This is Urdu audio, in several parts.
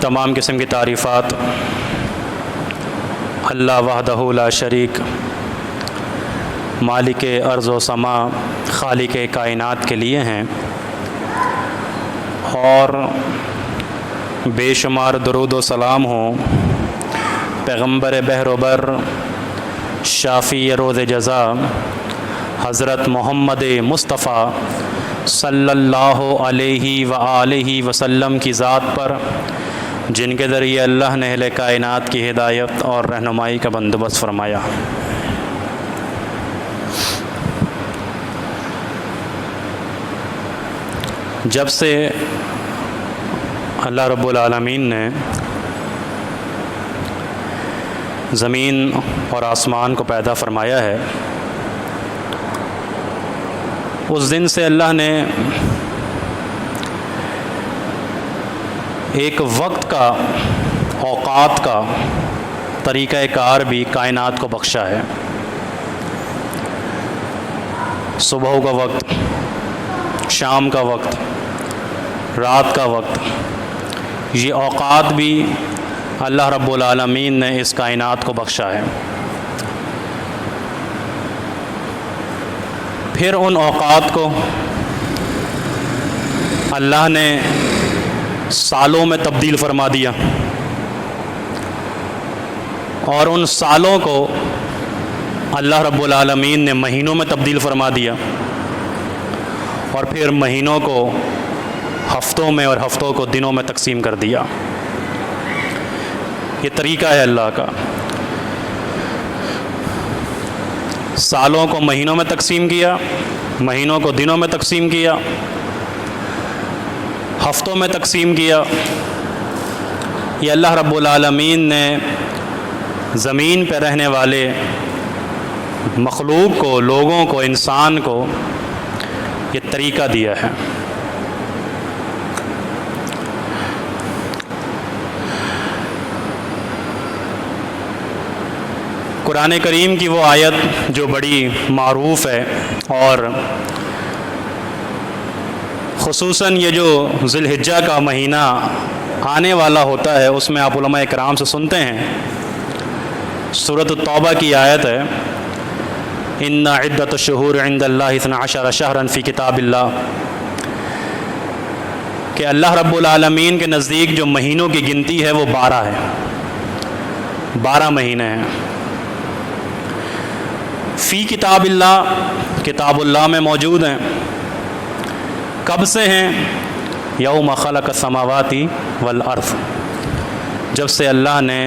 تمام قسم کی تعریفات اللہ وحدہ لا شریک مالک ارض و سما خالق کائنات کے لیے ہیں، اور بے شمار درود و سلام ہوں پیغمبر بحر و بر شافی روز جزا حضرت محمد مصطفیٰ صلی اللہ علیہ وآلہ وسلم کی ذات پر، جن کے ذریعے اللہ نے اہل کائنات کی ہدایت اور رہنمائی کا بندوبست فرمایا۔ جب سے اللہ رب العالمین نے زمین اور آسمان کو پیدا فرمایا ہے، اس دن سے اللہ نے ایک وقت کا، اوقات کا طریقہ کار بھی کائنات کو بخشا ہے۔ صبح کا وقت، شام کا وقت، رات کا وقت، یہ اوقات بھی اللہ رب العالمین نے اس کائنات کو بخشا ہے۔ پھر ان اوقات کو اللہ نے سالوں میں تبدیل فرما دیا، اور ان سالوں کو اللہ رب العالمین نے مہینوں میں تبدیل فرما دیا، اور پھر مہینوں کو ہفتوں میں اور ہفتوں کو دنوں میں تقسیم کر دیا۔ یہ طریقہ ہے اللہ کا، سالوں کو مہینوں میں تقسیم کیا، مہینوں کو دنوں میں تقسیم کیا، ہفتوں میں تقسیم کیا۔ یہ اللہ رب العالمین نے زمین پہ رہنے والے مخلوق کو، لوگوں کو، انسان کو یہ طریقہ دیا ہے۔ قرآن کریم کی وہ آیت جو بڑی معروف ہے، اور خصوصاً یہ جو ذی الحجہ کا مہینہ آنے والا ہوتا ہے، اس میں آپ علماء کرام سے سنتے ہیں، سورۃ التوبہ کی آیت ہے، ان عدۃ الشہور عند اللہ 12 شہرا فی کتاب اللہ، کہ اللہ رب العالمین کے نزدیک جو مہینوں کی گنتی ہے وہ 12 ہے، 12 مہینے ہیں۔ فی کتاب اللہ، کتاب اللہ میں موجود ہیں۔ کب سے ہیں؟ یوم خلق السماوات والارض، جب سے اللہ نے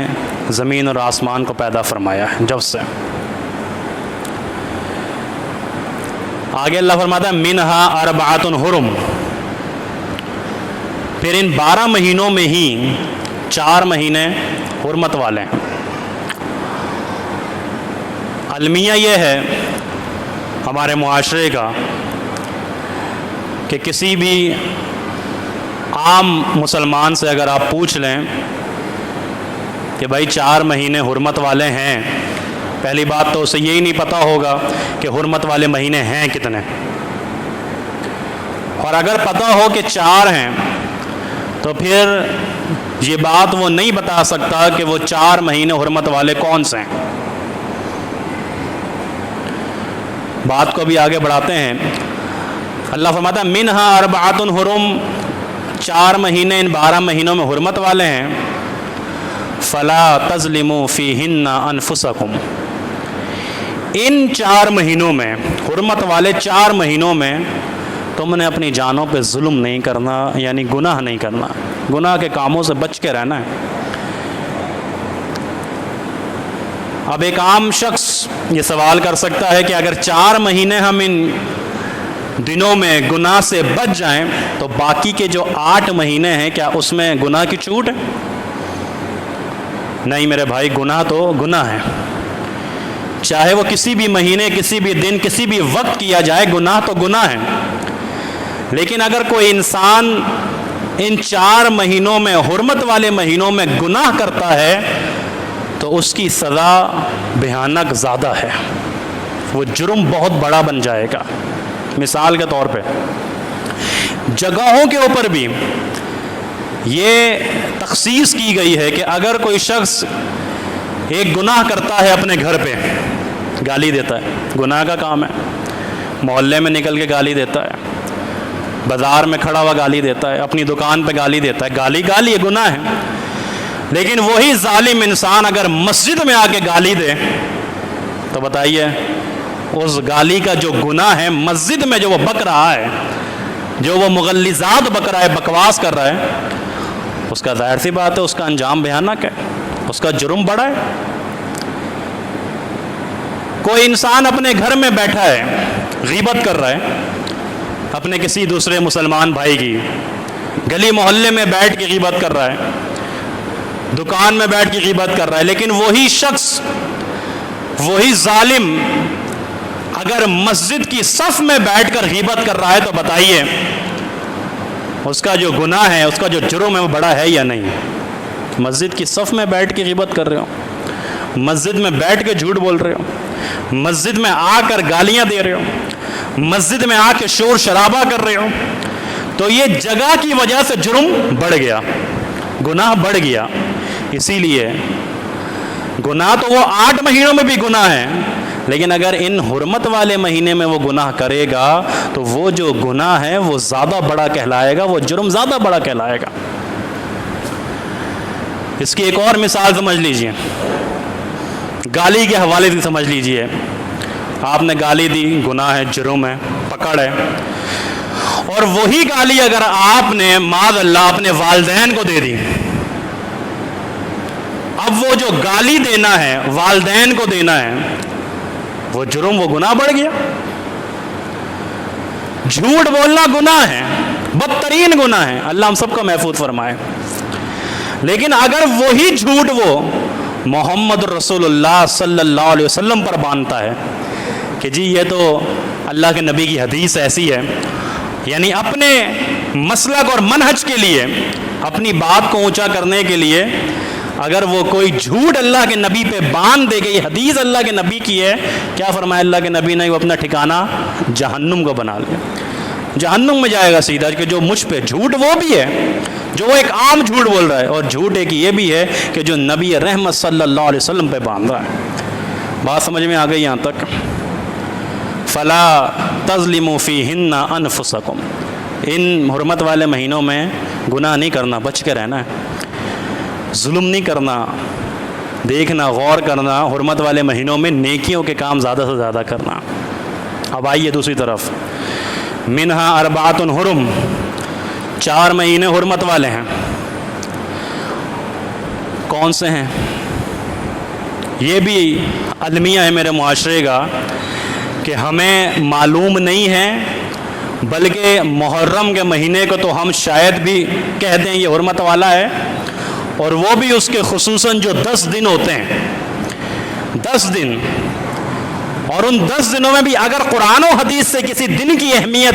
زمین اور آسمان کو پیدا فرمایا ہے، جب سے۔ آگے اللہ فرماتا ہے منہا اربعۃ حرم، پھر ان 12 مہینوں میں ہی 4 مہینے حرمت والے ہیں۔ المیہ یہ ہے ہمارے معاشرے کا کہ کسی بھی عام مسلمان سے اگر آپ پوچھ لیں کہ بھائی 4 مہینے حرمت والے ہیں، پہلی بات تو اسے یہی نہیں پتہ ہوگا کہ حرمت والے مہینے ہیں کتنے، اور اگر پتہ ہو کہ 4 ہیں تو پھر یہ بات وہ نہیں بتا سکتا کہ وہ 4 مہینے حرمت والے کون سے ہیں۔ بات کو بھی آگے بڑھاتے ہیں، اللہ فرماتا ہے منہا اربعۃ حرم، 4 مہینے ان 12 مہینوں میں حرمت والے ہیں، فلا تظلموا فیہن انفسکم، ان 4 مہینوں میں، حرمت والے 4 مہینوں میں تم نے اپنی جانوں پہ ظلم نہیں کرنا، یعنی گناہ نہیں کرنا، گناہ کے کاموں سے بچ کے رہنا ہے۔ اب ایک عام شخص یہ سوال کر سکتا ہے کہ اگر 4 مہینے ہم ان دنوں میں گناہ سے بچ جائیں تو باقی کے جو 8 مہینے ہیں کیا اس میں گناہ کی چھوٹ ہے؟ نہیں میرے بھائی، گناہ تو گناہ ہے، چاہے وہ کسی بھی مہینے، کسی بھی دن، کسی بھی وقت کیا جائے، گناہ تو گناہ ہے۔ لیکن اگر کوئی انسان ان 4 مہینوں میں، حرمت والے مہینوں میں گناہ کرتا ہے تو اس کی سزا بھیانک زیادہ ہے، وہ جرم بہت بڑا بن جائے گا۔ مثال کے طور پہ جگہوں کے اوپر بھی یہ تخصیص کی گئی ہے کہ اگر کوئی شخص ایک گناہ کرتا ہے اپنے گھر پہ، گالی دیتا ہے، گناہ کا کام ہے، محلے میں نکل کے گالی دیتا ہے، بازار میں کھڑا ہوا گالی دیتا ہے، اپنی دکان پہ گالی دیتا ہے، گالی یہ گناہ ہے، لیکن وہی ظالم انسان اگر مسجد میں آ کے گالی دے تو بتائیے اس گالی کا جو گناہ ہے مسجد میں جو وہ بک رہا ہے، جو وہ مغلظات بک رہا ہے، بکواس کر رہا ہے، اس کا ظاہر سی بات ہے اس کا انجام بھیانک ہے، اس کا جرم بڑا ہے۔ کوئی انسان اپنے گھر میں بیٹھا ہے، غیبت کر رہا ہے اپنے کسی دوسرے مسلمان بھائی کی، گلی محلے میں بیٹھ کے غیبت کر رہا ہے، دکان میں بیٹھ کے غیبت کر رہا ہے، لیکن وہی شخص، وہی ظالم اگر مسجد کی صف میں بیٹھ کر غیبت کر رہا ہے تو بتائیے اس کا جو گناہ ہے، اس کا جو جرم ہے وہ بڑا ہے یا نہیں؟ مسجد کی صف میں بیٹھ کے غیبت کر رہے ہو، مسجد میں بیٹھ کے جھوٹ بول رہے ہو، مسجد میں آ کر گالیاں دے رہے ہو، مسجد میں آ کے شور شرابہ کر رہے ہو، تو یہ جگہ کی وجہ سے جرم بڑھ گیا، گناہ بڑھ گیا۔ اسی لیے گناہ تو وہ 8 مہینوں میں بھی گناہ ہے، لیکن اگر ان حرمت والے مہینے میں وہ گناہ کرے گا تو وہ جو گناہ ہے وہ زیادہ بڑا کہلائے گا، وہ جرم زیادہ بڑا کہلائے گا۔ اس کی ایک اور مثال سمجھ لیجئے، گالی کے حوالے سے سمجھ لیجئے۔ آپ نے گالی دی، گناہ ہے، جرم ہے، پکڑ ہے، اور وہی گالی اگر آپ نے معاذ اللہ اپنے والدین کو دے دی، اب وہ جو گالی دینا ہے والدین کو دینا ہے وہ جرم، وہ گناہ بڑھ گیا۔ جھوٹ بولنا گناہ ہے، بدترین گناہ ہے، اللہ ہم سب کو محفوظ فرمائے، لیکن اگر وہی جھوٹ وہ محمد رسول اللہ صلی اللہ علیہ وسلم پر باندھتا ہے کہ جی یہ تو اللہ کے نبی کی حدیث ایسی ہے، یعنی اپنے مسلک اور منہج کے لیے، اپنی بات کو اونچا کرنے کے لیے اگر وہ کوئی جھوٹ اللہ کے نبی پہ باندھ دے گئی، یہ حدیث اللہ کے نبی کی ہے، کیا فرمایا اللہ کے نبی نے؟ وہ اپنا ٹھکانہ جہنم کو بنا لیا، جہنم میں جائے گا سیدھا، کہ جو مجھ پہ جھوٹ وہ بھی ہے، جو وہ ایک عام جھوٹ بول رہا ہے، اور جھوٹ ایک یہ بھی ہے کہ جو نبی رحمت صلی اللہ علیہ وسلم پہ باندھ رہا ہے۔ بات سمجھ میں آ گئی یہاں تک؟ فلا تظلموا فیہن انفسکم، ان حرمت والے مہینوں میں گناہ نہیں کرنا، بچ کے رہنا ہے، ظلم نہیں کرنا، دیکھنا، غور کرنا، حرمت والے مہینوں میں نیکیوں کے کام زیادہ سے زیادہ کرنا۔ اب آئیے دوسری طرف، منہا اربعۃ حرم، 4 مہینے حرمت والے ہیں، کون سے ہیں؟ یہ بھی المیہ ہے میرے معاشرے کا کہ ہمیں معلوم نہیں ہے، بلکہ محرم کے مہینے کو تو ہم شاید بھی کہہ دیں یہ حرمت والا ہے، اور وہ بھی اس کے خصوصاً جو 10 دن ہوتے ہیں، 10 دن، اور ان 10 دنوں میں بھی اگر قرآن و حدیث سے کسی دن کی اہمیت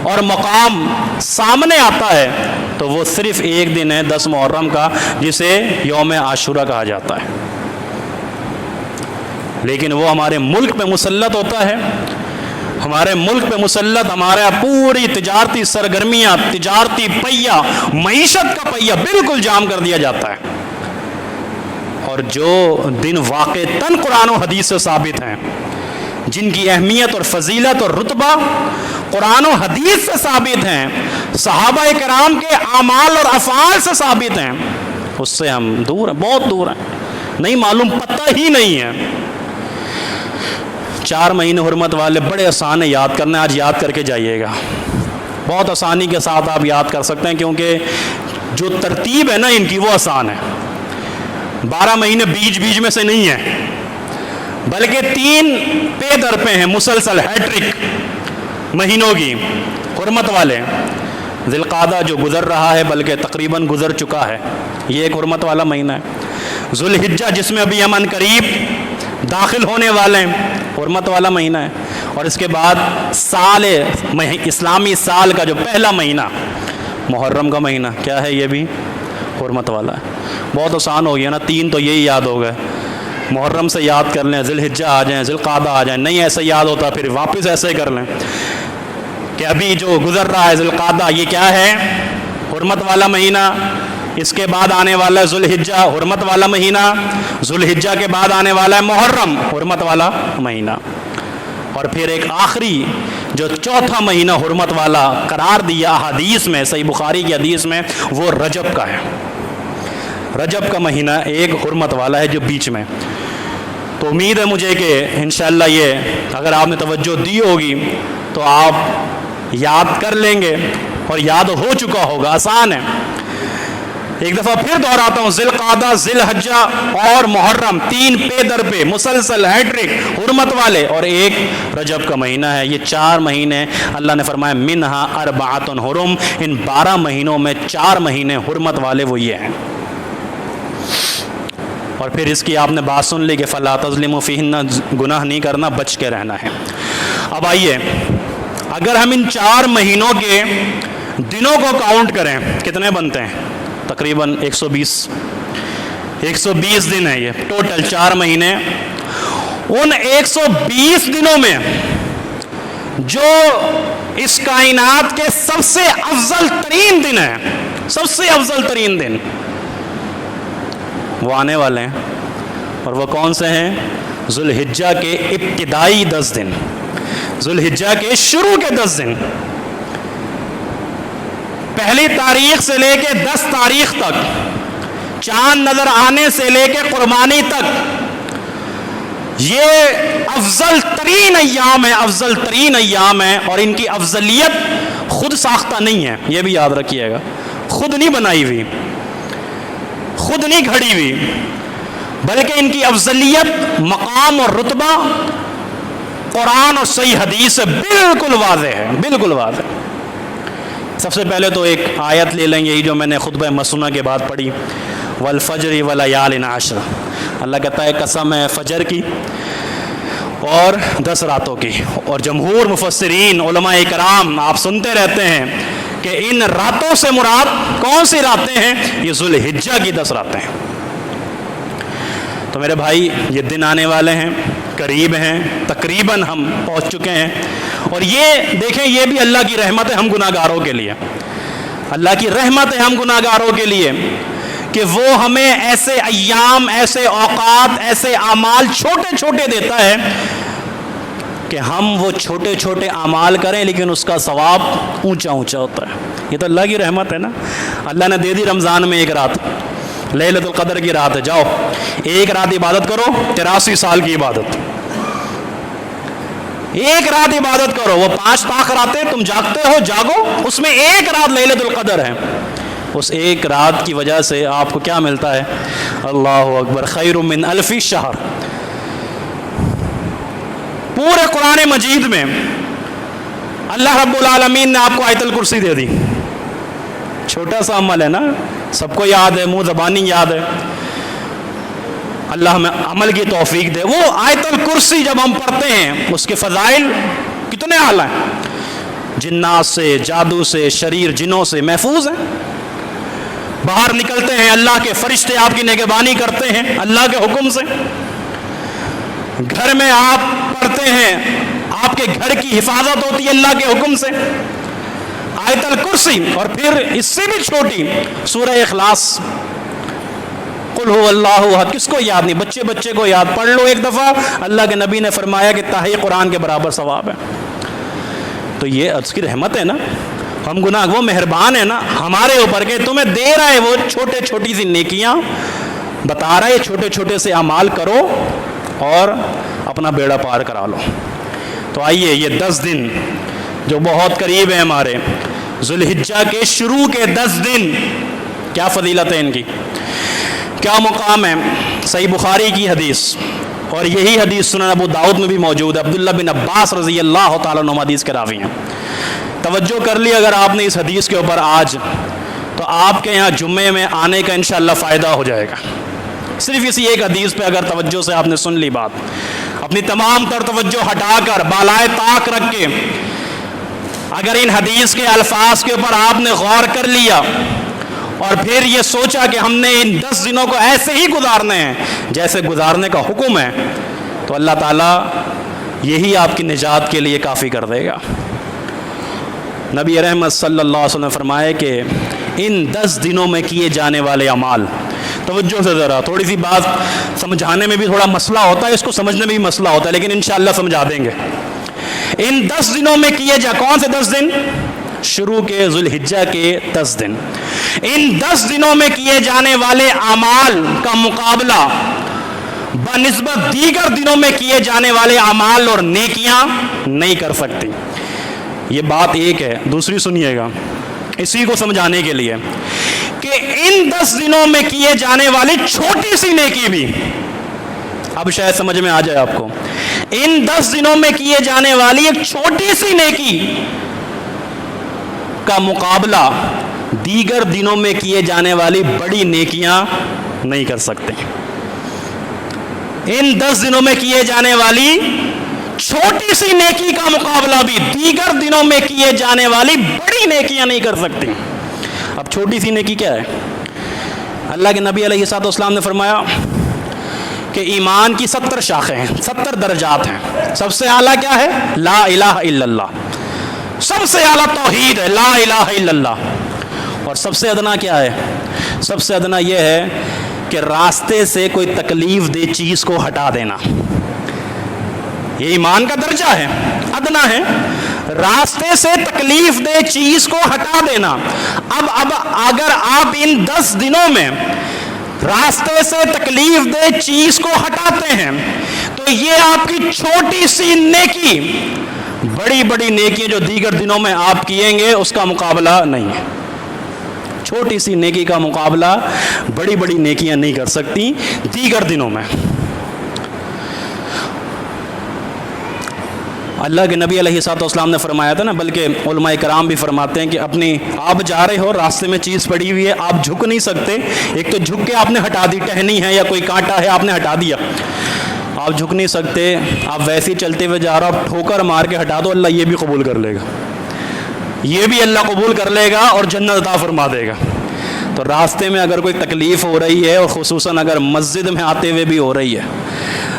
اور مقام سامنے آتا ہے تو وہ صرف ایک دن ہے 10 محرم کا، جسے یوم عاشورہ کہا جاتا ہے، لیکن وہ ہمارے ملک پہ مسلط ہوتا ہے، ہمارے ملک پہ مسلط، ہمارے پوری تجارتی سرگرمیاں، تجارتی پہیہ، معیشت کا پہیہ بالکل جام کر دیا جاتا ہے، اور جو دن واقعتاً قرآن و حدیث سے ثابت ہیں، جن کی اہمیت اور فضیلت اور رتبہ قرآن و حدیث سے ثابت ہیں، صحابہ کرام کے اعمال اور افعال سے ثابت ہیں، اس سے ہم دور ہیں، بہت دور ہیں، نہیں معلوم، پتہ ہی نہیں ہے۔ 4 مہینے حرمت والے بڑے آسان ہیں یاد کرنا، آج یاد کر کے جائیے گا، بہت آسانی کے ساتھ آپ یاد کر سکتے ہیں، کیونکہ جو ترتیب ہے نا ان کی وہ آسان ہے۔ 12 مہینے بیچ میں سے نہیں ہیں، بلکہ 3 پے در پہ ہیں، مسلسل ہیٹرک مہینوں کی حرمت والے۔ ذی القعدہ جو گزر رہا ہے، بلکہ تقریباً گزر چکا ہے، یہ ایک حرمت والا مہینہ ہے۔ ذو الحجہ جس میں ابھی ہم ان قریب داخل ہونے والے ہیں، حرمت والا مہینہ ہے۔ اور اس کے بعد سال اسلامی سال کا جو پہلا مہینہ محرم کا مہینہ، کیا ہے؟ یہ بھی حرمت والا ہے۔ بہت آسان ہو گیا نا، 3 تو یہی یاد ہو گئے، محرم سے یاد کر لیں، ذی الحجہ آ جائیں، ذی القعدہ آ جائیں، نہیں ایسے یاد ہوتا پھر واپس ایسے کر لیں کہ ابھی جو گزر رہا ہے ذی القعدہ، یہ کیا ہے؟ حرمت والا مہینہ، اس کے بعد آنے والا ہے ذوالحجہ، حرمت والا مہینہ، ذوالحجہ کے بعد آنے والا ہے محرم، حرمت والا مہینہ، اور پھر ایک آخری جو چوتھا مہینہ حرمت والا قرار دیا حدیث میں، صحیح بخاری کی حدیث میں، وہ رجب کا ہے۔ رجب کا مہینہ ایک حرمت والا ہے جو بیچ میں۔ تو امید ہے مجھے کہ انشاءاللہ یہ اگر آپ نے توجہ دی ہوگی تو آپ یاد کر لیں گے، اور یاد ہو چکا ہوگا، آسان ہے۔ ایک دفعہ پھر دہراتا ہوں، ذی القعدہ، ذی الحجہ اور محرم، 3 پے در پہ مسلسل ہیٹرک حرمت والے، اور ایک رجب کا مہینہ ہے۔ یہ 4 مہینے اللہ نے فرمایا منہا اربعۃ حرم، ان 12 مہینوں میں 4 مہینے حرمت والے وہ یہ ہیں۔ اور پھر اس کی آپ نے بات سن لی کہ فلا تظلموا فیہن، گناہ نہیں کرنا، بچ کے رہنا ہے۔ اب آئیے، اگر ہم ان 4 مہینوں کے دنوں کو کاؤنٹ کریں کتنے بنتے ہیں؟ تقریباً 120 دن ہے یہ ٹوٹل 4 مہینے۔ ان 120 دنوں میں جو اس کائنات کے سب سے افضل ترین دن ہیں، سب سے افضل ترین دن وہ آنے والے ہیں، اور وہ کون سے ہیں؟ ذوالحجہ کے ابتدائی 10 دن، ذوالحجہ کے شروع کے 10 دن، پہلی تاریخ سے لے کے 10 تاریخ تک، چاند نظر آنے سے لے کے قربانی تک، یہ افضل ترین ایام ہے، افضل ترین ایام ہے، اور ان کی افضلیت خود ساختہ نہیں ہے، یہ بھی یاد رکھیے گا، خود نہیں بنائی ہوئی، خود نہیں گھڑی ہوئی، بلکہ ان کی افضلیت، مقام اور رتبہ قرآن اور صحیح حدیث سے بالکل واضح ہے، بالکل واضح۔ سب سے پہلے تو ایک آیت لے لیں گے، یہی جو میں نے خطبہ مسنہ کے بعد پڑھی، والفجر ولیال عشر، اللہ کہتا ہے قسم ہے فجر کی اور 10 راتوں کی، اور جمہور مفسرین علماء کرام آپ سنتے رہتے ہیں کہ ان راتوں سے مراد کون سی راتیں ہیں؟ یہ ذوالحجہ کی 10 راتیں ہیں۔ تو میرے بھائی یہ دن آنے والے ہیں، قریب ہیں، تقریباً ہم پہنچ چکے ہیں، اور یہ دیکھیں یہ بھی اللہ کی رحمت ہے ہم گناہ گاروں کے لیے، اللہ کی رحمت ہے ہم گناہ گاروں کے لیے کہ وہ ہمیں ایسے ایام، ایسے اوقات، ایسے اعمال چھوٹے چھوٹے دیتا ہے کہ ہم وہ چھوٹے چھوٹے اعمال کریں لیکن اس کا ثواب اونچا اونچا ہوتا ہے۔ یہ تو اللہ کی رحمت ہے نا، اللہ نے دے دی رمضان میں ایک رات، لیلۃ القدر کی رات ہے، جاؤ ایک رات عبادت کرو، 83 سال کی عبادت، ایک رات عبادت کرو، وہ 5 طاق راتیں تم جاگتے ہو، جاگو، اس میں ایک رات لیلۃ القدر ہے، اس ایک رات کی وجہ سے آپ کو کیا ملتا ہے؟ اللہ اکبر، خیر من 1000 شہر۔ پورے قرآن مجید میں اللہ رب العالمین نے آپ کو آیت الکرسی دے دی، چھوٹا سا عمل ہے نا، سب کو یاد ہے، منہ زبانی یاد ہے، اللہ ہمیں عمل کی توفیق دے۔ وہ آیت الکرسی جب ہم پڑھتے ہیں اس کے فضائل کتنے اعلیٰ ہیں، جنات سے، جادو سے، شریر جنوں سے محفوظ ہیں، باہر نکلتے ہیں اللہ کے فرشتے آپ کی نگہبانی کرتے ہیں اللہ کے حکم سے، گھر میں آپ پڑھتے ہیں آپ کے گھر کی حفاظت ہوتی ہے اللہ کے حکم سے، آیت الکرسی، اور پھر اس سے بھی چھوٹی سورہ اخلاص، قل هو اللہ احد، کس کو یاد نہیں؟ بچے بچے کو یاد، پڑھ لو ایک دفعہ، اللہ کے نبی نے فرمایا کہ تاہی قرآن کے برابر ثواب ہے۔ تو یہ اس کی رحمت ہے نا، ہم گناہ، وہ مہربان ہے نا ہمارے اوپر کہ تمہیں دے رہا ہے وہ چھوٹے چھوٹی سی نیکیاں، بتا رہا ہے چھوٹے چھوٹے سے اعمال کرو اور اپنا بیڑا پار کرا لو۔ تو آئیے یہ 10 دن جو بہت قریب ہیں ہمارے، ذوالحجہ کے شروع کے 10 دن، کیا فضیلت ہے ان کی، کیا مقام ہے۔ صحیح بخاری کی حدیث، اور یہی حدیث سنن ابو داؤد میں بھی موجود ہے، عبداللہ بن عباس رضی اللہ تعالیٰ عنہ حدیث کے راوی ہیں۔ توجہ کر لی اگر آپ نے اس حدیث کے اوپر آج، تو آپ کے یہاں جمعے میں آنے کا انشاءاللہ فائدہ ہو جائے گا۔ صرف اسی ایک حدیث پہ اگر توجہ سے آپ نے سن لی بات، اپنی تمام تر توجہ ہٹا کر بالائے طاق رکھ کے اگر ان حدیث کے الفاظ کے اوپر آپ نے غور کر لیا اور پھر یہ سوچا کہ ہم نے ان 10 دنوں کو ایسے ہی گزارنے ہیں جیسے گزارنے کا حکم ہے، تو اللہ تعالیٰ یہی آپ کی نجات کے لیے کافی کر دے گا۔ نبی رحمت صلی اللہ علیہ وسلم نے فرمایا کہ ان 10 دنوں میں کیے جانے والے اعمال. توجہ سے ذرا، تھوڑی سی بات سمجھانے میں بھی تھوڑا مسئلہ ہوتا ہے، اس کو سمجھنے میں بھی مسئلہ ہوتا ہے، لیکن انشاءاللہ سمجھا دیں گے. ان 10 دنوں میں کیے کون سے 10 دن؟ شروع کے ذوالحجہ کے 10 دن. ان 10 دنوں میں کیے جانے والے اعمال کا مقابلہ بنسبت دیگر دنوں میں کیے جانے والے اعمال اور نیکیاں نہیں کر سکتی. یہ بات ایک ہے. دوسری سنیے گا اسی کو سمجھانے کے لیے کہ ان 10 دنوں میں کیے جانے والی چھوٹی سی نیکی بھی، اب شاید سمجھ میں آ جائے آپ کو، ان 10 دنوں میں کیے جانے والی ایک چھوٹی سی نیکی کا مقابلہ دیگر دنوں میں کیے جانے والی بڑی نیکیاں نہیں کر سکتے. ان 10 دنوں میں کیے جانے والی چھوٹی سی نیکی کا مقابلہ بھی دیگر دنوں میں کیے جانے والی بڑی نیکیاں نہیں کر سکتی. اب چھوٹی سی نیکی کیا ہے؟ اللہ کے نبی علیہ الصلوۃ والسلام نے فرمایا کہ ایمان کی 70 شاخیں ہیں، 70 درجات ہیں. سب سے اعلیٰ کیا ہے؟ لا الہ الا اللہ. سب سے اعلیٰ توحید ہے، لا الہ الا اللہ. اور سب سے ادنا کیا ہے؟ سب سے ادنا یہ ہے کہ راستے سے کوئی تکلیف دہ چیز کو ہٹا دینا. یہ ایمان کا درجہ ہے، ادنا ہے، راستے سے تکلیف دہ چیز کو ہٹا دینا. اب اگر آپ ان 10 دنوں میں راستے سے تکلیف دہ چیز کو ہٹاتے ہیں تو یہ آپ کی چھوٹی سی نیکی بڑی بڑی نیکی جو دیگر دنوں میں آپ کییں گے اس کا مقابلہ نہیں ہے. چھوٹی سی نیکی کا مقابلہ بڑی بڑی نیکیاں نہیں کر سکتی دیگر دنوں میں. اللہ کے نبی علیہ الصلوۃ والسلام نے فرمایا تھا نا، بلکہ علماء کرام بھی فرماتے ہیں کہ آپ جا رہے ہو، راستے میں چیز پڑی ہوئی ہے، آپ جھک نہیں سکتے. ایک تو جھک کے آپ نے ہٹا دی، ٹہنی ہے یا کوئی کانٹا ہے آپ نے ہٹا دیا، آپ جھک نہیں سکتے، آپ ویسے ہی چلتے ہوئے جا رہا ہو، آپ ٹھوکر مار کے ہٹا دو، اللہ یہ بھی قبول کر لے گا، یہ بھی اللہ قبول کر لے گا اور جنت عطا فرما دے گا. تو راستے میں اگر کوئی تکلیف ہو رہی ہے اور خصوصاً اگر مسجد میں آتے ہوئے بھی ہو رہی ہے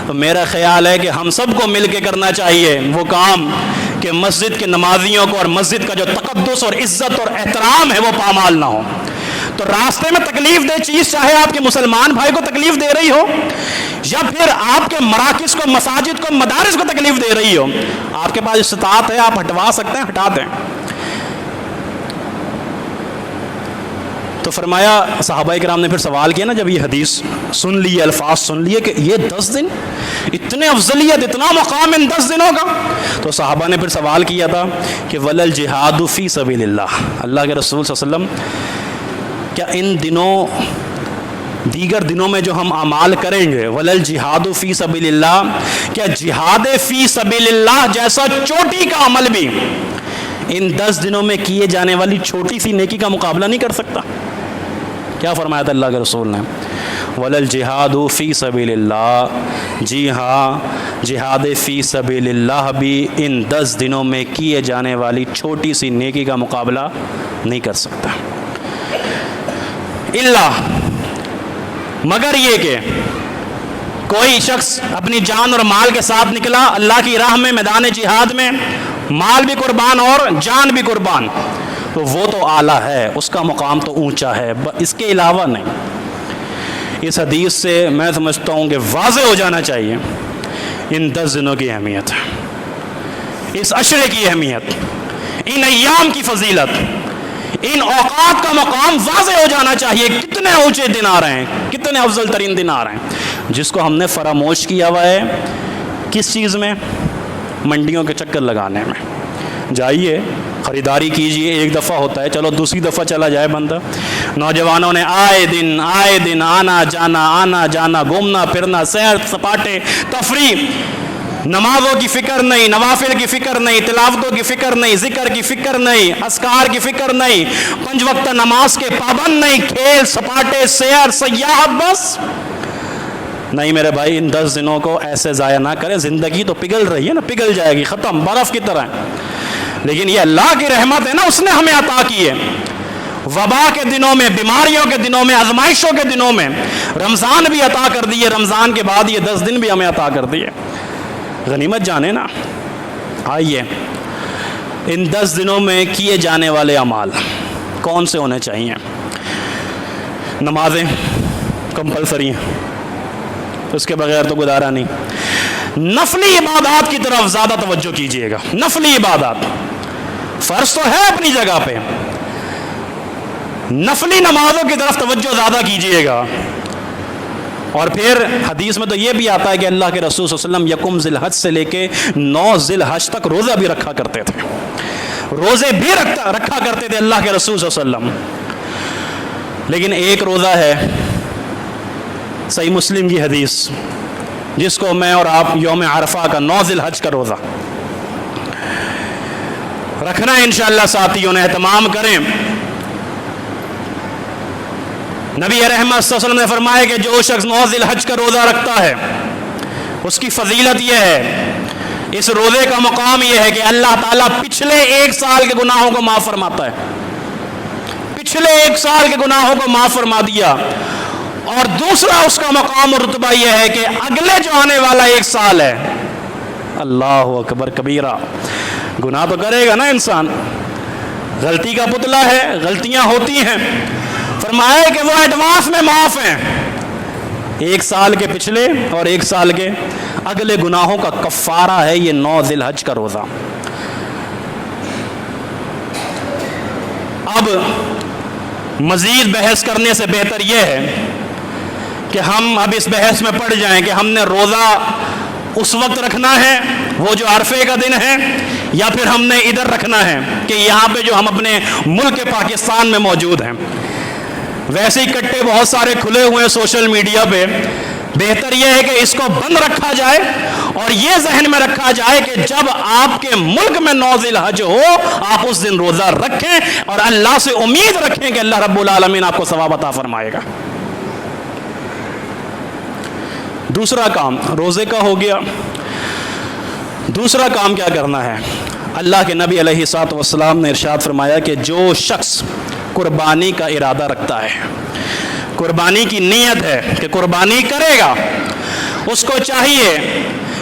تو میرا خیال ہے کہ ہم سب کو مل کے کرنا چاہیے وہ کام کہ مسجد کے نمازیوں کو اور مسجد کا جو تقدس اور عزت اور احترام ہے وہ پامال نہ ہو. تو راستے میں تکلیف دہ چیز چاہے آپ کے مسلمان بھائی کو تکلیف دے رہی ہو یا پھر آپ کے مراکز کو، مساجد کو، مدارس کو تکلیف دے رہی ہو، آپ کے پاس استطاعت ہے، آپ ہٹوا سکتے ہیں، ہٹا دیں. تو فرمایا، صحابہ کرام نے پھر سوال کیا نا جب یہ حدیث سن لی، الفاظ سن لیے کہ یہ 10 دن اتنے افضلیت، اتنا مقام ان 10 دنوں کا، تو صحابہ نے پھر سوال کیا تھا کہ ولل جہاد فی سبیل اللہ. اللہ کے رسول صلی اللہ علیہ وسلم کیا ان دنوں، دیگر دنوں میں جو ہم اعمال کریں گے، ولل جہاد فی سبیل اللہ، کیا جہاد فی سبیل اللہ جیسا چوٹی کا عمل بھی ان 10 دنوں میں کیے جانے والی چھوٹی سی نیکی کا مقابلہ نہیں کر سکتا؟ کیا فرمایا تھا اللہ کے رسول نے؟ ولل جہاد فی سبیل اللہ. جی ہاں، جہاد فی سبیل اللہ بھی ان 10 دنوں میں کیے جانے والی چھوٹی سی نیکی کا مقابلہ نہیں کر سکتا. اللہ، مگر یہ کہ کوئی شخص اپنی جان اور مال کے ساتھ نکلا اللہ کی راہ میں، میدان جہاد میں، مال بھی قربان اور جان بھی قربان، تو وہ تو اعلیٰ ہے، اس کا مقام تو اونچا ہے، اس کے علاوہ نہیں. اس حدیث سے میں سمجھتا ہوں کہ واضح ہو جانا چاہیے ان 10 دنوں کی اہمیت، اس عشرے کی اہمیت، ان ایام کی فضیلت، ان اوقات کا مقام واضح ہو جانا چاہیے. کتنے اونچے دن آ رہے ہیں، کتنے افضل ترین دن آ رہے ہیں، جس کو ہم نے فراموش کیا ہوا ہے. کس چیز میں؟ منڈیوں کے چکر لگانے میں. جائیے خریداری کیجئے، ایک دفعہ ہوتا ہے، چلو دوسری دفعہ چلا جائے بندہ. نوجوانوں نے آئے دن آنا جانا، گھومنا پھرنا، سیر سپاٹے، تفریح، نمازوں کی فکر نہیں، نوافل کی فکر نہیں، تلاوتوں کی فکر نہیں، ذکر کی فکر نہیں، اذکار کی فکر نہیں، 5 وقت نماز کے پابند نہیں، کھیل سپاٹے، سیر سیاحت، بس نہیں. میرے بھائی ان 10 دنوں کو ایسے ضائع نہ کریں. زندگی تو پگھل رہی ہے نا، پگھل جائے گی، ختم، برف کی طرح. لیکن یہ اللہ کی رحمت ہے نا، اس نے ہمیں عطا کی ہے. وبا کے دنوں میں، بیماریوں کے دنوں میں، آزمائشوں کے دنوں میں رمضان بھی عطا کر دیے، رمضان کے بعد یہ 10 دن بھی ہمیں عطا کر دیے. غنیمت جانے نا. آئیے ان 10 دنوں میں کیے جانے والے اعمال، کون سے ہونے چاہیے؟ نمازیں کمپلسری ہیں، اس کے بغیر تو گزارا نہیں۔ نفلی عبادات کی طرف زیادہ توجہ کیجیے گا۔ نفلی عبادات فرض تو ہے اپنی جگہ پہ، نفلی نمازوں کی طرف توجہ زیادہ کیجیے گا۔ اور پھر حدیث میں تو یہ بھی آتا ہے کہ اللہ کے رسول صلی اللہ علیہ وسلم یکم ذی الحج سے لے کے 9 ذی الحج تک روزہ بھی رکھا کرتے تھے، روزے بھی رکھا کرتے تھے اللہ کے رسول صلی اللہ علیہ وسلم۔ لیکن ایک روزہ ہے، صحیح مسلم کی حدیث، جس کو میں اور آپ یوم عرفہ کا 9 ذی الحج کا روزہ رکھنا ہے انشاءاللہ۔ ساتھیوں نے اہتمام کریں۔ نبی رحمت صلی اللہ علیہ وسلم نے فرمایا کہ جو شخص 9 ذی الحج کا روزہ رکھتا ہے، اس کی فضیلت یہ ہے، اس روزے کا مقام یہ ہے کہ اللہ تعالیٰ پچھلے 1 سال کے گناہوں کو معاف فرماتا ہے، پچھلے 1 سال کے گناہوں کو معاف فرما دیا۔ اور دوسرا اس کا مقام اور رتبہ یہ ہے کہ اگلے جو آنے والا 1 سال ہے، اللہ اکبر کبیرہ، گناہ تو کرے گا نا انسان، غلطی کا پتلا ہے، غلطیاں ہوتی ہیں، فرمایا کہ وہ ایڈوانس میں معاف ہیں۔ 1 سال کے پچھلے اور 1 سال کے اگلے گناہوں کا کفارہ ہے یہ 9 ذی الحج کا روزہ۔ اب مزید بحث کرنے سے بہتر یہ ہے کہ ہم اب اس بحث میں پڑ جائیں کہ ہم نے روزہ اس وقت رکھنا ہے وہ جو عرفے کا دن ہے، یا پھر ہم نے ادھر رکھنا ہے کہ یہاں پہ جو ہم اپنے ملک پاکستان میں موجود ہیں۔ ویسے ہی کٹے بہت سارے کھلے ہوئے ہیں سوشل میڈیا پہ، بہتر یہ ہے کہ اس کو بند رکھا جائے اور یہ ذہن میں رکھا جائے کہ جب آپ کے ملک میں 9 ذی الحج ہو آپ اس دن روزہ رکھیں اور اللہ سے امید رکھیں کہ اللہ رب العالمین آپ کو ثواب عطا فرمائے گا۔ دوسرا کام روزے کا ہو گیا، دوسرا کام کیا کرنا ہے؟ اللہ کے نبی علیہ الصلوۃ والسلام نے ارشاد فرمایا کہ جو شخص قربانی کا ارادہ رکھتا ہے، قربانی کی نیت ہے کہ قربانی کرے گا، اس کو چاہیے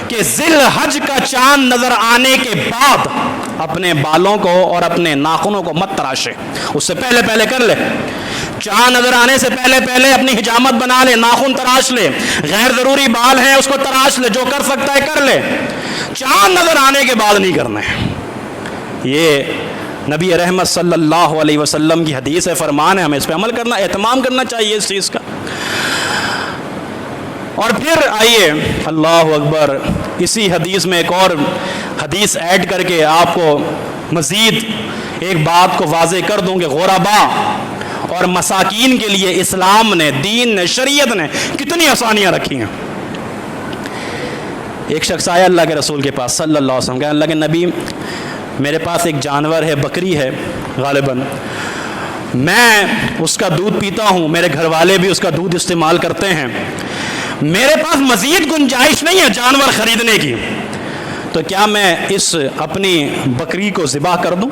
کہ ذی الحج کا چاند نظر آنے کے بعد اپنے بالوں کو اور اپنے ناخنوں کو مت تراشے، اس سے پہلے پہلے کر لے، چاند نظر آنے سے پہلے پہلے اپنی حجامت بنا لے، ناخن تراش لے، غیر ضروری بال ہیں اس کو تراش لے، جو کر سکتا ہے کر لے، چاند نظر آنے کے بعد نہیں کرنا ہے۔ یہ نبی رحمت صلی اللہ علیہ وسلم کی حدیث ہے، فرمان ہے، ہمیں اس پہ عمل کرنا، اہتمام کرنا چاہیے اس چیز کا۔ اور پھر آئیے اللہ اکبر، اسی حدیث میں ایک اور حدیث ایڈ کر کے آپ کو مزید ایک بات کو واضح کر دوں کہ غربا اور مساکین کے لیے اسلام نے، دین نے، شریعت نے کتنی آسانیاں رکھی ہیں۔ ایک شخص آیا اللہ کے رسول کے پاس صلی اللہ علیہ وسلم، کہ اللہ کے نبی میرے پاس ایک جانور ہے، بکری ہے غالباً، میں اس کا دودھ پیتا ہوں، میرے گھر والے بھی اس کا دودھ استعمال کرتے ہیں، میرے پاس مزید گنجائش نہیں ہے جانور خریدنے کی، تو کیا میں اس اپنی بکری کو ذبح کر دوں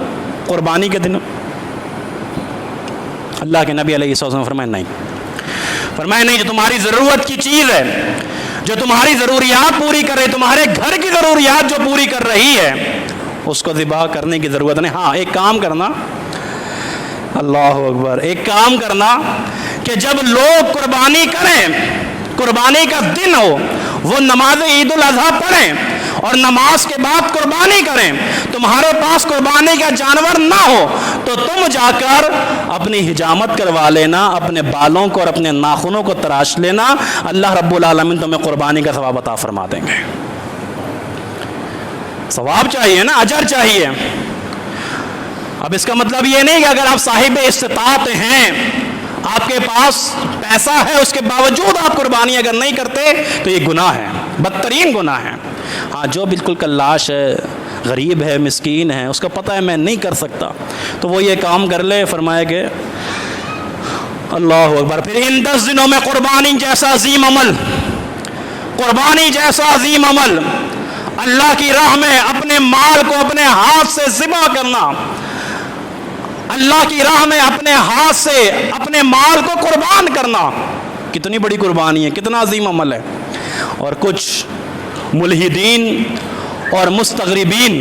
قربانی کے دن؟ اللہ کے نبی علیہ السلام فرمائے نہیں، فرمائے نہیں، جو تمہاری ضرورت کی چیز ہے، جو تمہاری ضروریات پوری کر رہی، تمہارے گھر کی ضروریات جو پوری کر رہی ہے، اس کو ذبح کرنے کی ضرورت نہیں۔ ہاں ایک کام کرنا، اللہ اکبر، ایک کام کرنا کہ جب لوگ قربانی کریں، قربانی کا دن ہو، وہ نماز عید الاضحیٰ پڑھیں اور نماز کے بعد قربانی کریں، تمہارے پاس قربانی کا جانور نہ ہو تو تم جا کر اپنی حجامت کروا لینا، اپنے بالوں کو اور اپنے ناخنوں کو تراش لینا، اللہ رب العالمین تمہیں قربانی کا ثواب عطا فرما دیں گے۔ ثواب چاہیے نا، اجر چاہیے۔ اب اس کا مطلب یہ نہیں کہ اگر آپ صاحب استطاعت ہیں، آپ کے پاس پیسہ ہے، اس کے باوجود آپ قربانی اگر نہیں کرتے تو یہ گناہ ہے، بدترین گناہ ہے۔ ہاں جو بالکل کلاش ہے، غریب ہے، مسکین ہے، اس کو پتہ ہے میں نہیں کر سکتا، تو وہ یہ کام کر لے۔ فرمایا کہ اللہ اکبر، پھر ان 10 دنوں میں قربانی جیسا عظیم عمل، قربانی جیسا عظیم عمل، اللہ کی راہ میں اپنے مال کو اپنے ہاتھ سے ذبح کرنا، اللہ کی راہ میں اپنے ہاتھ سے اپنے مال کو قربان کرنا، کتنی بڑی قربانی ہے، کتنا عظیم عمل ہے۔ اور کچھ ملحدین اور مستغربین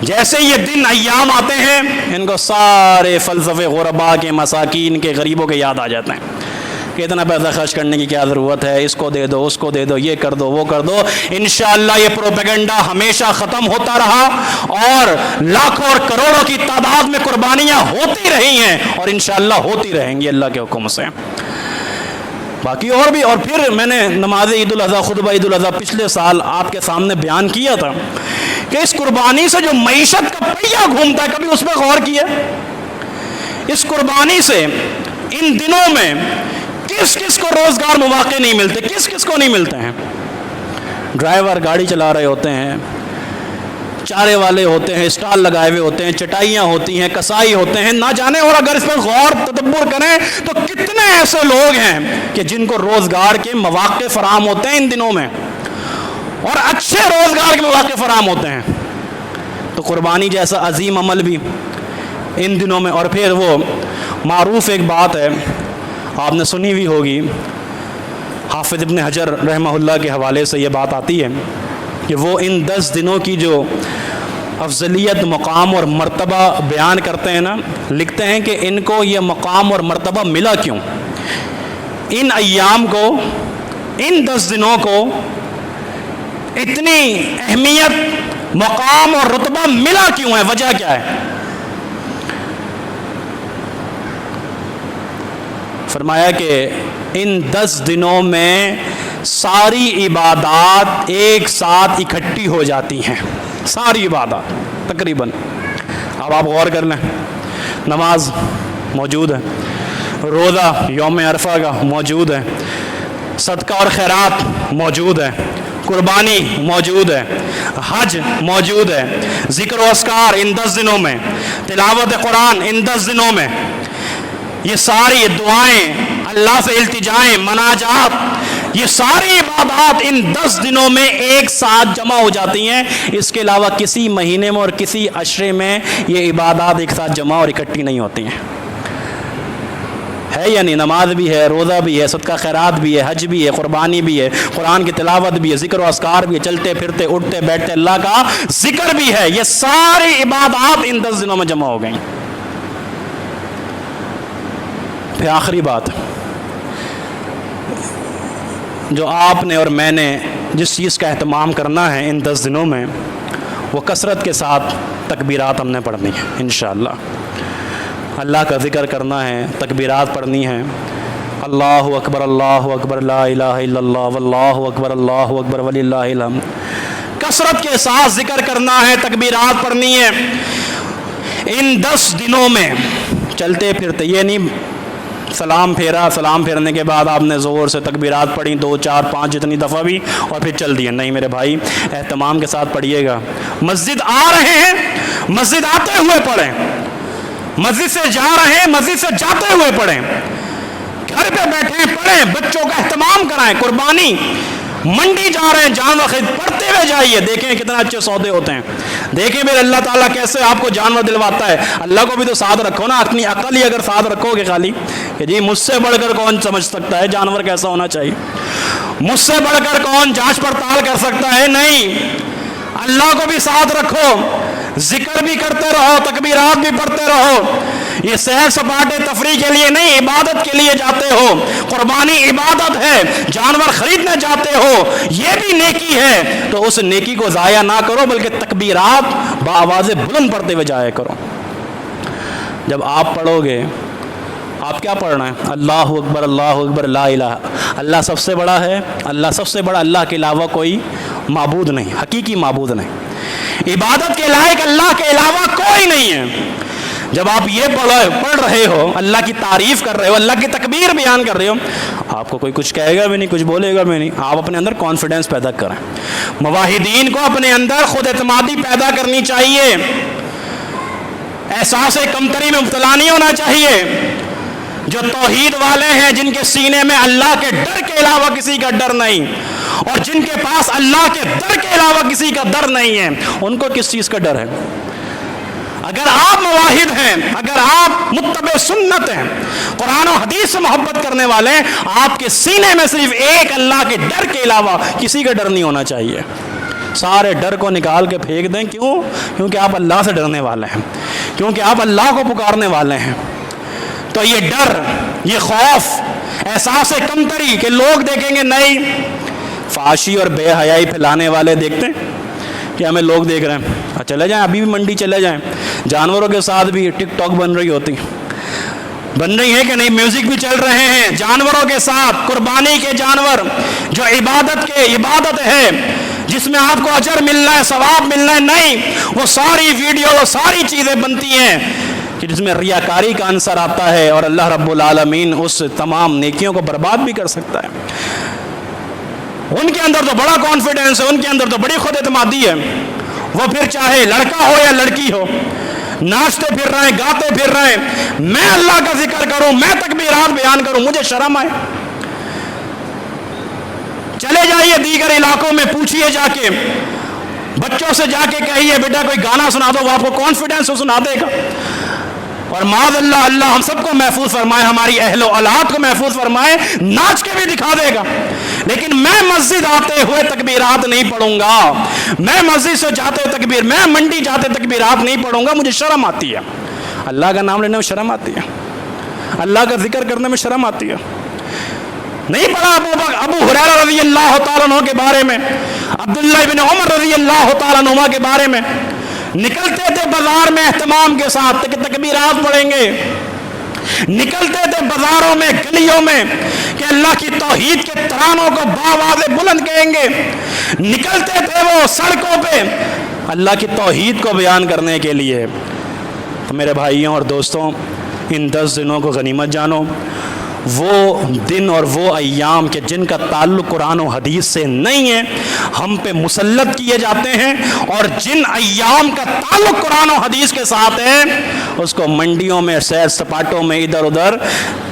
جیسے یہ دن ایام آتے ہیں ان کو سارے فلسفے غربا کے، مساکین کے، غریبوں کے یاد آ جاتے ہیں کہ اتنا پیسہ خرچ کرنے کی کیا ضرورت ہے، اس کو دے دو، اس کو دے دو، یہ کر دو، وہ کر دو۔ انشاءاللہ یہ پروپیگنڈا ہمیشہ ختم ہوتا رہا اور لاکھوں اور کروڑوں کی تعداد میں قربانیاں ہوتی رہی ہیں اور انشاءاللہ ہوتی رہیں گی اللہ کے حکم سے۔ باقی اور بھی، اور پھر میں نے نماز عید الاضحیٰ، خطبہ عید الاضحیٰ پچھلے سال آپ کے سامنے بیان کیا تھا کہ اس قربانی سے جو معیشت کا پہیہ گھومتا ہے، کبھی اس پہ غور کیا؟ اس قربانی سے ان دنوں میں کس کس کو روزگار مواقع نہیں ملتے، کس کس کو نہیں ملتے ہیں؟ ڈرائیور گاڑی چلا رہے ہوتے ہیں، چارے والے ہوتے ہیں، اسٹال لگائے ہوئے ہوتے ہیں، چٹائیاں ہوتی ہیں، کسائی ہوتے ہیں، نہ جانے۔ اور اگر اس پر غور تدبر کریں تو کتنے ایسے لوگ ہیں کہ جن کو روزگار کے مواقع فراہم ہوتے ہیں ان دنوں میں، اور اچھے روزگار کے مواقع فراہم ہوتے ہیں۔ تو قربانی جیسا عظیم عمل بھی ان دنوں میں۔ اور پھر وہ معروف ایک بات ہے، آپ نے سنی ہوئی ہوگی، حافظ ابن حجر رحمہ اللہ کے حوالے سے یہ بات آتی ہے کہ وہ ان 10 دنوں کی جو افضلیت، مقام اور مرتبہ بیان کرتے ہیں نا، لکھتے ہیں کہ ان کو یہ مقام اور مرتبہ ملا کیوں، ان ایام کو، ان 10 دنوں کو اتنی اہمیت، مقام اور رتبہ ملا کیوں ہے، وجہ کیا ہے؟ فرمایا کہ ان 10 دنوں میں ساری عبادات ایک ساتھ اکٹھی ہو جاتی ہیں، ساری عبادات تقریباً۔ اب آپ غور کر لیں، نماز موجود ہے، روزہ یوم عرفہ کا موجود ہے، صدقہ اور خیرات موجود ہے، قربانی موجود ہے، حج موجود ہے، ذکر و اذکار ان 10 دنوں میں، تلاوت قرآن ان 10 دنوں میں، یہ ساری دعائیں، اللہ سے التجائیں، مناجات، یہ ساری عبادات ان 10 دنوں میں ایک ساتھ جمع ہو جاتی ہیں۔ اس کے علاوہ کسی مہینے میں اور کسی عشرے میں یہ عبادات ایک ساتھ جمع اور اکٹھی نہیں ہوتی ہیں۔ ہے یعنی نماز بھی ہے، روزہ بھی ہے، صدقہ خیرات بھی ہے، حج بھی ہے، قربانی بھی ہے، قرآن کی تلاوت بھی ہے، ذکر و اذکار بھی ہے، چلتے پھرتے اٹھتے بیٹھتے اللہ کا ذکر بھی ہے، یہ ساری عبادات ان 10 دنوں میں جمع ہو گئیں۔ پھر آخری بات جو آپ نے اور میں نے جس چیز کا اہتمام کرنا ہے ان 10 دنوں میں، وہ کثرت کے ساتھ تکبیرات ہم نے پڑھنی ہے انشاءاللہ۔ اللہ کا ذکر کرنا ہے، تکبیرات پڑھنی ہے، اللہ اکبر لا الہ الا اللہ واللہ اکبر وللہ الحمد۔ کثرت کے ساتھ ذکر کرنا ہے، تکبیرات پڑھنی ہے ان 10 دنوں میں، چلتے پھرتے۔ یہ نہیں سلام پھیرا، سلام پھیرنے کے بعد آپ نے زور سے تکبیرات پڑھی 2 4 5 جتنی دفعہ بھی اور پھر چل دیے، نہیں میرے بھائی، اہتمام کے ساتھ پڑھیے گا۔ مسجد آ رہے ہیں، مسجد آتے ہوئے پڑھیں، مسجد سے جا رہے ہیں، مسجد سے جاتے ہوئے پڑھیں، گھر پہ بیٹھے پڑھیں، بچوں کا اہتمام کرائیں، قربانی، منڈی جا رہے ہیں جانور خرید، پڑھتے ہوئے جائیے، دیکھیں کتنے اچھے سودے ہوتے ہیں، دیکھیں میرے اللہ تعالیٰ کیسے آپ کو جانور دلواتا ہے۔ اللہ کو بھی تو ساتھ رکھو نا، اپنی عقل ہی اگر ساتھ رکھو گے خالی کہ جی مجھ سے بڑھ کر کون سمجھ سکتا ہے جانور کیسا ہونا چاہیے، مجھ سے بڑھ کر کون جانچ پڑتال کر سکتا ہے، نہیں، اللہ کو بھی ساتھ رکھو، ذکر بھی کرتے رہو، تکبیرات بھی پڑھتے رہو۔ یہ سیر سپاٹے تفریح کے لیے نہیں، عبادت کے لیے جاتے ہو، قربانی عبادت ہے، جانور خریدنے جاتے ہو، یہ بھی نیکی ہے، تو اس نیکی کو ضائع نہ کرو بلکہ تکبیرات بآواز بلند پڑھتے ہوئے جایا کرو۔ جب آپ پڑھو گے، آپ کیا پڑھنا ہے؟ اللہ اکبر لا الہ، اللہ سب سے بڑا ہے، اللہ سب سے بڑا، اللہ کے علاوہ کوئی معبود نہیں، حقیقی معبود نہیں، عبادت کے لائق اللہ کے علاوہ کوئی نہیں ہے۔ جب آپ یہ پڑھ رہے ہو، اللہ کی تعریف کر رہے ہو، اللہ کی تکبیر بیان کر رہے ہو، آپ کو کوئی کچھ کہے گا بھی نہیں، کچھ بولے گا بھی نہیں، آپ اپنے اندر کانفیڈنس پیدا کریں۔ موحدین کو اپنے اندر خود اعتمادی پیدا کرنی چاہیے، احساس کمتری میں مبتلا نہیں ہونا چاہیے۔ جو توحید والے ہیں، جن کے سینے میں اللہ کے ڈر کے علاوہ کسی کا ڈر نہیں، اور جن کے پاس اللہ کے ڈر کے علاوہ کسی کا ڈر نہیں ہے، ان کو کس چیز کا ڈر ہے؟ اگر آپ موحد ہیں، اگر آپ متبع سنت ہیں، قرآن و حدیث سے محبت کرنے والے ہیں، آپ کے سینے میں صرف ایک اللہ کے ڈر کے علاوہ کسی کا ڈر نہیں ہونا چاہیے، سارے ڈر کو نکال کے پھینک دیں. کیوں؟ کیونکہ آپ اللہ سے ڈرنے والے ہیں, کیونکہ آپ اللہ کو پکارنے والے ہیں. تو یہ ڈر, یہ خوف, احساس کمتری کہ لوگ دیکھیں گے نہیں, فحاشی اور بے حیائی پھیلانے والے دیکھتے ہیں کہ ہمیں لوگ دیکھ رہے ہیں, چلے جائیں ابھی بھی منڈی چلے جائیں, جانوروں کے ساتھ بھی ٹک ٹاک بن رہی ہوتی, بن رہی ہے کہ نہیں, میوزک بھی چل رہے ہیں جانوروں کے ساتھ, قربانی کے جانور جو عبادت ہے, جس میں آپ کو اجر ملنا ہے, ثواب ملنا ہے, نہیں, وہ ساری ویڈیو, وہ ساری چیزیں بنتی ہیں کہ جس میں ریاکاری کا عنصر آتا ہے, اور اللہ رب العالمین اس تمام نیکیوں کو برباد بھی کر سکتا ہے. ان کے اندر تو بڑا کانفیڈنس ہے, ان کے اندر تو بڑی خود اعتمادی ہے, وہ پھر چاہے لڑکا ہو یا لڑکی ہو, ناچتے پھر رہے ہیں, گاتے پھر رہے ہیں, میں اللہ کا ذکر کروں, میں تکبیرات بیان کروں, مجھے شرم آئے. چلے جائیے دیگر علاقوں میں, پوچھئے جا کے, بچوں سے جا کے کہیے بیٹا کوئی گانا سنا دو, وہ آپ کو کانفیڈنس سے سنا دے گا. اور معاذ اللہ, اللہ ہم سب کو محفوظ فرمائے, ہماری اہل و اولاد کو محفوظ فرمائے, ناچ کے بھی دکھا دے گا. لیکن میں مسجد آتے ہوئے تکبیرات نہیں پڑھوں گا, میں مسجد سے جاتے تکبیر, میں منڈی جاتے تکبیرات نہیں پڑھوں گا, مجھے شرم آتی ہے. اللہ کا نام لینے میں شرم آتی ہے, اللہ کا ذکر کرنے میں شرم آتی ہے. نہیں پڑھا ابو ہریرہ رضی اللہ تعالیٰ عنہ کے بارے میں, عبداللہ ابن عمر رضی اللہ تعالیٰ عنہ کے بارے میں, نکلتے تھے بازار میں اہتمام کے ساتھ کہ تکبیرات پڑھیں گے, نکلتے تھے بازاروں میں, گلیوں میں کہ اللہ کی توحید کے ترانوں کو باواز بلند کہیں گے, نکلتے تھے وہ سڑکوں پہ اللہ کی توحید کو بیان کرنے کے لیے. تو میرے بھائیوں اور دوستوں, ان 10 دنوں کو غنیمت جانو, وہ دن اور وہ ایام کہ جن کا تعلق قرآن و حدیث سے نہیں ہے ہم پہ مسلط کیے جاتے ہیں, اور جن ایام کا تعلق قرآن و حدیث کے ساتھ ہے اس کو منڈیوں میں, سیر سپاٹوں میں, ادھر ادھر,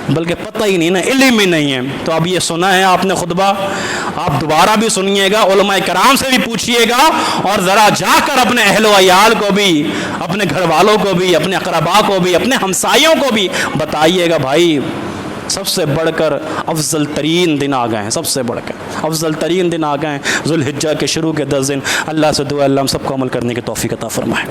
بلکہ پتہ ہی نہیں نا, علم ہی نہیں ہے. تو اب یہ سنا ہے آپ نے خطبہ, آپ دوبارہ بھی سنیے گا, علماء کرام سے بھی پوچھئے گا, اور ذرا جا کر اپنے اہل و عیال کو بھی, اپنے گھر والوں کو بھی, اپنے اقرباء کو بھی, اپنے ہمسایوں کو بھی بتائیے گا بھائی سب سے بڑھ کر افضل ترین دن آ گئے ہیں, سب سے بڑھ کر افضل ترین دن آ گئے ہیں, ذوالحجہ کے شروع کے 10 دن. اللہ سے دعا اللہ ہم سب کو عمل کرنے کی توفیق عطا فرمائے.